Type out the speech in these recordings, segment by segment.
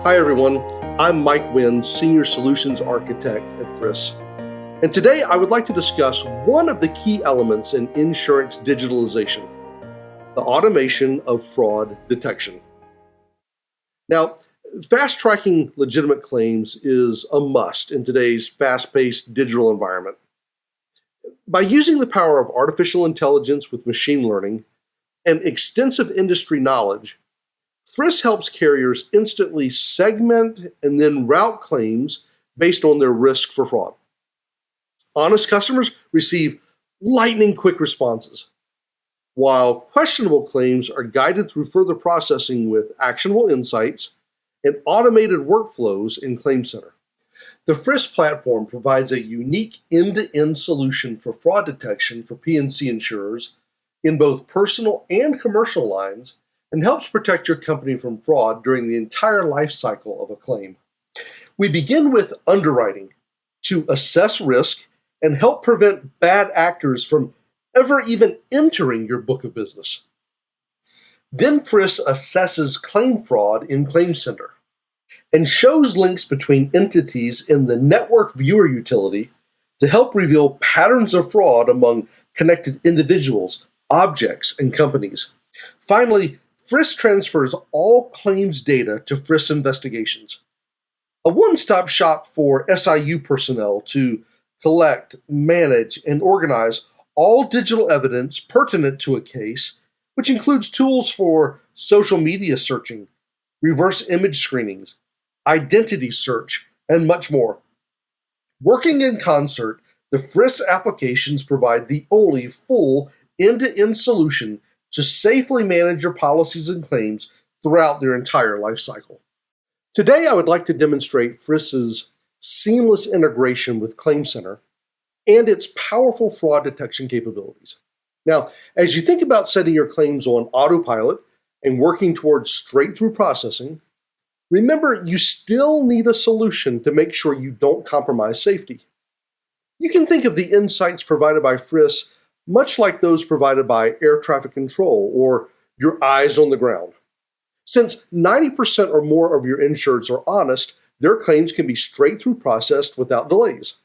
Hi everyone, I'm Mike Wynn, Senior Solutions Architect at FRISS. And today I would like to discuss one of the key elements in insurance digitalization, the automation of fraud detection. Now, fast-tracking legitimate claims is a must in today's fast-paced digital environment. By using the power of artificial intelligence with machine learning and extensive industry knowledge, FRISS helps carriers instantly segment and then route claims based on their risk for fraud. Honest customers receive lightning-quick responses, while questionable claims are guided through further processing with actionable insights and automated workflows in ClaimCenter. The FRISS platform provides a unique end-to-end solution for fraud detection for P&C insurers in both personal and commercial lines, and helps protect your company from fraud during the entire life cycle of a claim. We begin with underwriting to assess risk and help prevent bad actors from ever even entering your book of business. Then FRISS assesses claim fraud in ClaimCenter and shows links between entities in the network viewer utility to help reveal patterns of fraud among connected individuals, objects, and companies. Finally, FRISS transfers all claims data to FRISS Investigations, a one-stop shop for SIU personnel to collect, manage, and organize all digital evidence pertinent to a case, which includes tools for social media searching, reverse image screenings, identity search, and much more. Working in concert, the FRISS applications provide the only full end-to-end solution to safely manage your policies and claims throughout their entire life cycle. Today, I would like to demonstrate FRISS's seamless integration with ClaimCenter and its powerful fraud detection capabilities. Now, as you think about setting your claims on autopilot and working towards straight-through processing, remember you still need a solution to make sure you don't compromise safety. You can think of the insights provided by FRISS much like those provided by air traffic control or your eyes on the ground. Since 90% or more of your insureds are honest, their claims can be straight-through processed without delays.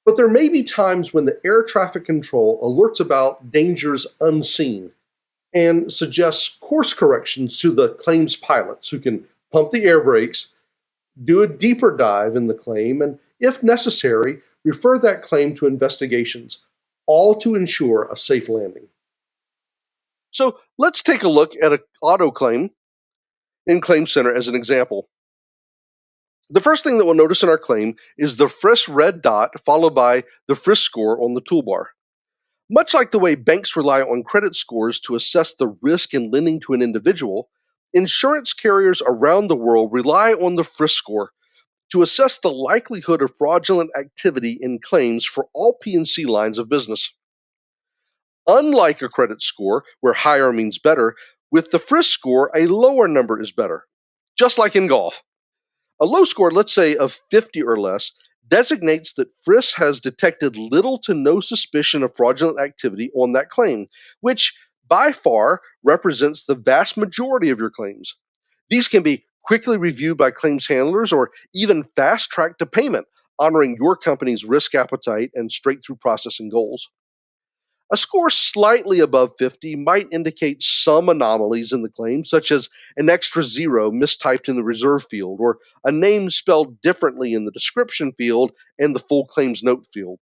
But there may be times when the air traffic control alerts about dangers unseen and suggests course corrections to the claims pilots who can pump the air brakes, do a deeper dive in the claim, and if necessary, refer that claim to investigations, all to ensure a safe landing. So let's take a look at an auto claim in ClaimCenter as an example. The first thing that we'll notice in our claim is the FRISS red dot followed by the FRISS score on the toolbar. Much like the way banks rely on credit scores to assess the risk in lending to an individual, insurance carriers around the world rely on the FRISS score to assess the likelihood of fraudulent activity in claims for all P&C lines of business. Unlike a credit score, where higher means better, with the FRISS score, a lower number is better, just like in golf. A low score, let's say of 50 or less, designates that FRISS has detected little to no suspicion of fraudulent activity on that claim, which by far represents the vast majority of your claims. These can be quickly reviewed by claims handlers or even fast-tracked to payment, honoring your company's risk appetite and straight-through processing goals. A score slightly above 50 might indicate some anomalies in the claim, such as an extra zero mistyped in the reserve field or a name spelled differently in the description field and the full claims note field.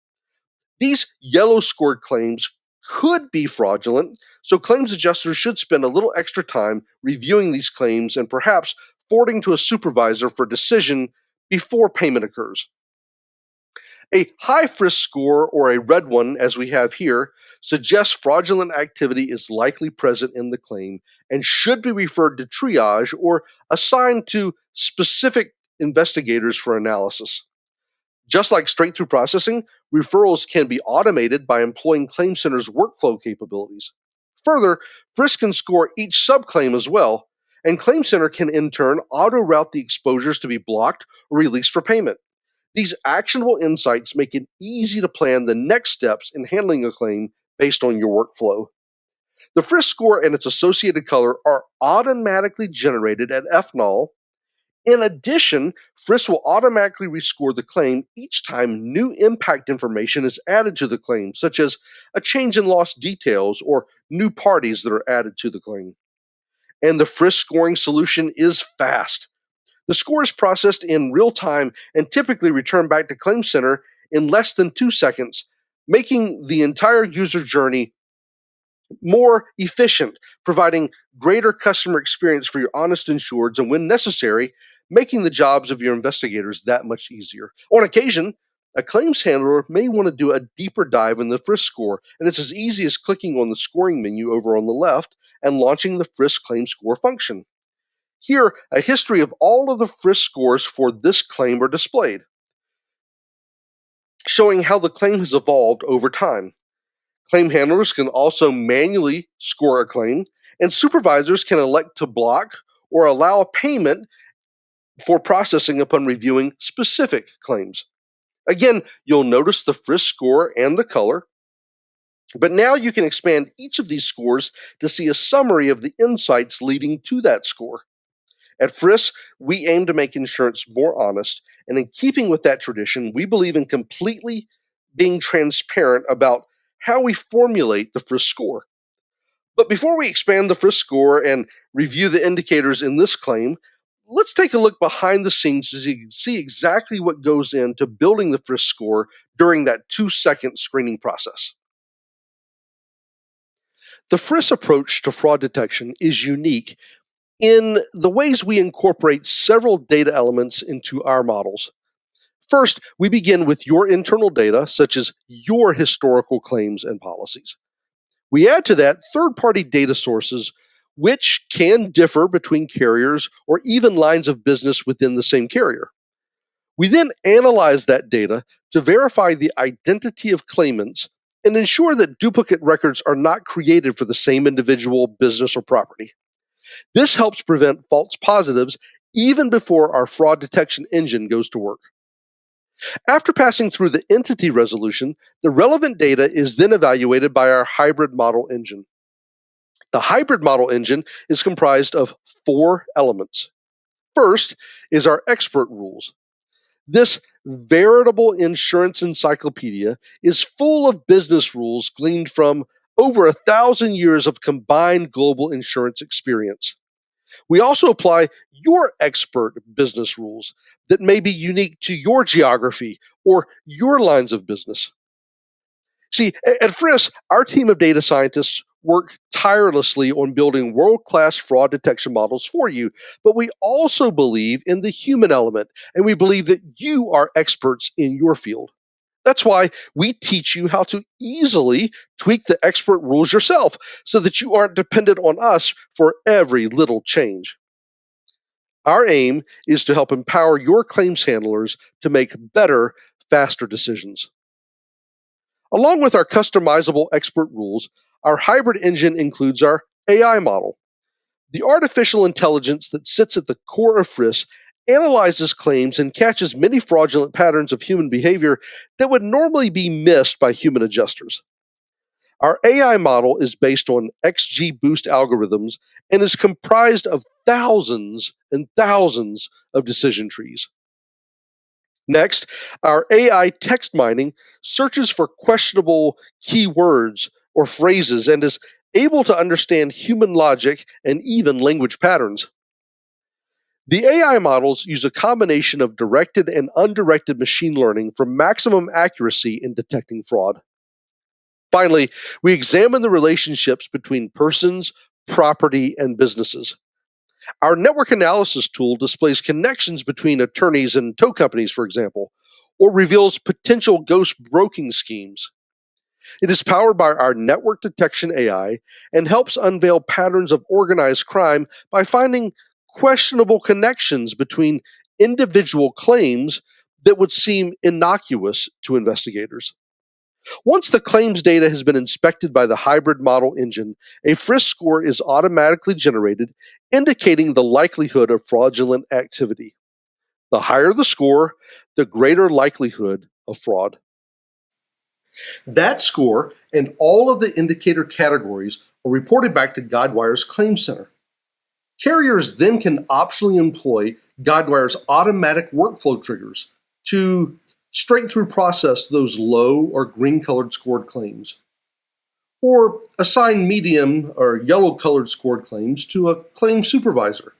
These yellow-scored claims could be fraudulent, so claims adjusters should spend a little extra time reviewing these claims and perhaps forwarding to a supervisor for decision before payment occurs. A high FRISS score, or a red one as we have here, suggests fraudulent activity is likely present in the claim and should be referred to triage or assigned to specific investigators for analysis. Just like straight-through processing, referrals can be automated by employing ClaimCenter's workflow capabilities. Further, FRISS can score each subclaim as well, and ClaimCenter can in turn auto-route the exposures to be blocked or released for payment. These actionable insights make it easy to plan the next steps in handling a claim based on your workflow. The FRISS score and its associated color are automatically generated at FNOL In addition, FRISS will automatically rescore the claim each time new impact information is added to the claim, such as a change in loss details or new parties that are added to the claim. And the FRISS scoring solution is fast. The score is processed in real time and typically returned back to ClaimCenter in less than 2 seconds, making the entire user journey more efficient, providing greater customer experience for your honest insureds, and when necessary, making the jobs of your investigators that much easier. On occasion, a claims handler may want to do a deeper dive in the FRISS score, and it's as easy as clicking on the scoring menu over on the left and launching the FRISS claim score function. Here, a history of all of the FRISS scores for this claim are displayed, showing how the claim has evolved over time. Claim handlers can also manually score a claim, and supervisors can elect to block or allow a payment for processing upon reviewing specific claims. Again, you'll notice the FRISS score and the color, but now you can expand each of these scores to see a summary of the insights leading to that score. At FRISS, we aim to make insurance more honest, and in keeping with that tradition, we believe in completely being transparent about how we formulate the FRISS score. But before we expand the FRISS score and review the indicators in this claim, let's take a look behind the scenes so you can see exactly what goes into building the FRISS score during that 2-second screening process. The FRISS approach to fraud detection is unique in the ways we incorporate several data elements into our models. First, we begin with your internal data, such as your historical claims and policies. We add to that third-party data sources, which can differ between carriers or even lines of business within the same carrier. We then analyze that data to verify the identity of claimants and ensure that duplicate records are not created for the same individual, business, or property. This helps prevent false positives even before our fraud detection engine goes to work. After passing through the entity resolution, the relevant data is then evaluated by our hybrid model engine. The hybrid model engine is comprised of 4 elements. First is our expert rules. This veritable insurance encyclopedia is full of business rules gleaned from over 1,000 years of combined global insurance experience. We also apply your expert business rules that may be unique to your geography or your lines of business. See, at FRISS, our team of data scientists work tirelessly on building world-class fraud detection models for you, but we also believe in the human element, and we believe that you are experts in your field. That's why we teach you how to easily tweak the expert rules yourself so that you aren't dependent on us for every little change. Our aim is to help empower your claims handlers to make better, faster decisions. Along with our customizable expert rules, our hybrid engine includes our AI model. The artificial intelligence that sits at the core of FRISS analyzes claims and catches many fraudulent patterns of human behavior that would normally be missed by human adjusters. Our AI model is based on XGBoost algorithms and is comprised of thousands and thousands of decision trees. Next, our AI text mining searches for questionable keywords or phrases and is able to understand human logic and even language patterns. The AI models use a combination of directed and undirected machine learning for maximum accuracy in detecting fraud. Finally, we examine the relationships between persons, property, and businesses. Our network analysis tool displays connections between attorneys and tow companies, for example, or reveals potential ghost broking schemes. It is powered by our network detection AI and helps unveil patterns of organized crime by finding questionable connections between individual claims that would seem innocuous to investigators. Once the claims data has been inspected by the hybrid model engine, a FRISS score is automatically generated, indicating the likelihood of fraudulent activity. The higher the score, the greater likelihood of fraud. That score and all of the indicator categories are reported back to Guidewire's ClaimCenter. Carriers then can optionally employ Guidewire's automatic workflow triggers to straight through process those low or green colored scored claims, or assign medium or yellow colored scored claims to a claim supervisor,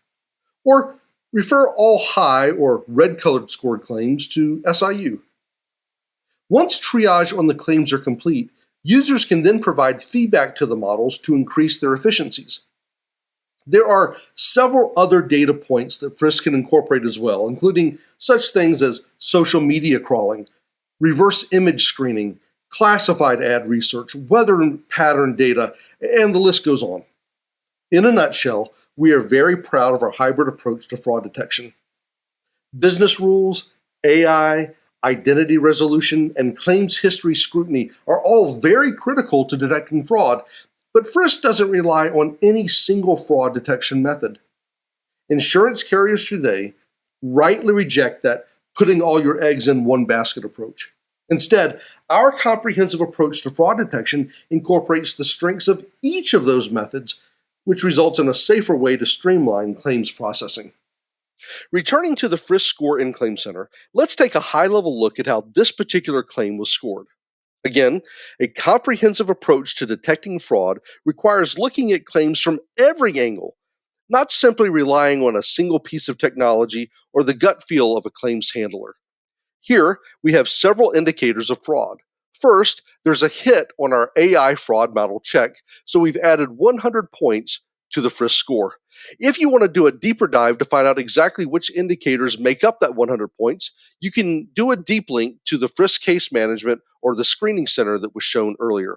or refer all high or red colored scored claims to SIU. Once triage on the claims are complete, users can then provide feedback to the models to increase their efficiencies. There are several other data points that FRISS can incorporate as well, including such things as social media crawling, reverse image screening, classified ad research, weather pattern data, and the list goes on. In a nutshell, we are very proud of our hybrid approach to fraud detection. Business rules, AI, identity resolution, and claims history scrutiny are all very critical to detecting fraud, but FRISS doesn't rely on any single fraud detection method. Insurance carriers today rightly reject that putting all your eggs in one basket approach. Instead, our comprehensive approach to fraud detection incorporates the strengths of each of those methods, which results in a safer way to streamline claims processing. Returning to the FRISS score in ClaimCenter, let's take a high-level look at how this particular claim was scored. Again, a comprehensive approach to detecting fraud requires looking at claims from every angle, not simply relying on a single piece of technology or the gut feel of a claims handler. Here, we have several indicators of fraud. First, there's a hit on our AI fraud model check, so we've added 100 points to the FRISS score. If you want to do a deeper dive to find out exactly which indicators make up that 100 points, you can do a deep link to the FRISS case management or the screening center that was shown earlier.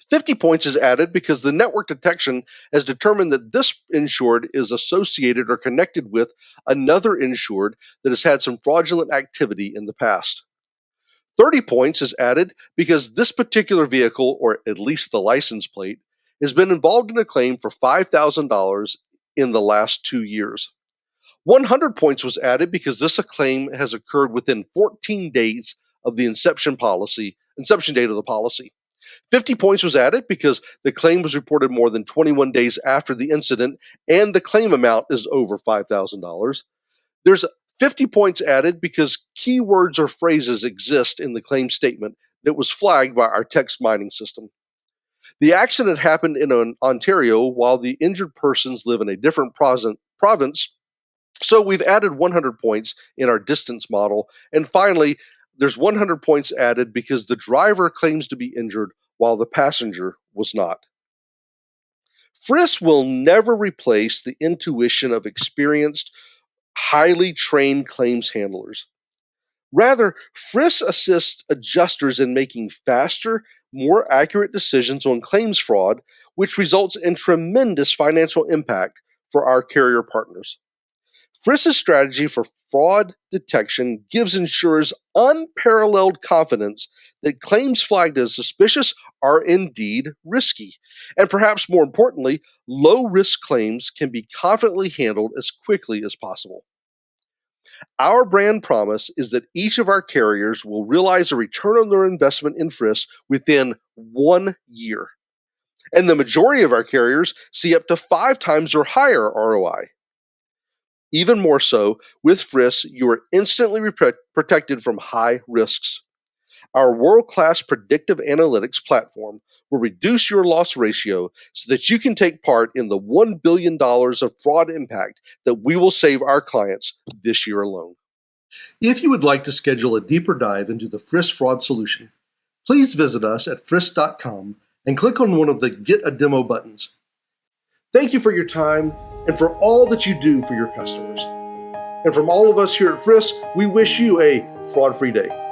50 points is added because the network detection has determined that this insured is associated or connected with another insured that has had some fraudulent activity in the past. 30 points is added because this particular vehicle, or at least the license plate, has been involved in a claim for $5,000 in the last 2 years. 100 points was added because this claim has occurred within 14 days of the inception date of the policy. 50 points was added because the claim was reported more than 21 days after the incident and the claim amount is over $5,000. There's 50 points added because keywords or phrases exist in the claim statement that was flagged by our text mining system. The accident happened in Ontario while the injured persons live in a different province, so we've added 100 points in our distance model. And finally, there's 100 points added because the driver claims to be injured while the passenger was not. FRISS will never replace the intuition of experienced, highly trained claims handlers. Rather, FRISS assists adjusters in making faster, more accurate decisions on claims fraud, which results in tremendous financial impact for our carrier partners. FRISS's strategy for fraud detection gives insurers unparalleled confidence that claims flagged as suspicious are indeed risky. And perhaps more importantly, low-risk claims can be confidently handled as quickly as possible. Our brand promise is that each of our carriers will realize a return on their investment in FRISS within 1 year. And the majority of our carriers see up to 5 times or higher ROI. Even more so, with FRISS, you are instantly protected from high risks. Our world-class predictive analytics platform will reduce your loss ratio so that you can take part in the $1 billion of fraud impact that we will save our clients this year alone. If you would like to schedule a deeper dive into the FRISS fraud solution, please visit us at friss.com and click on one of the Get a Demo buttons. Thank you for your time and for all that you do for your customers. And from all of us here at FRISS, we wish you a fraud-free day.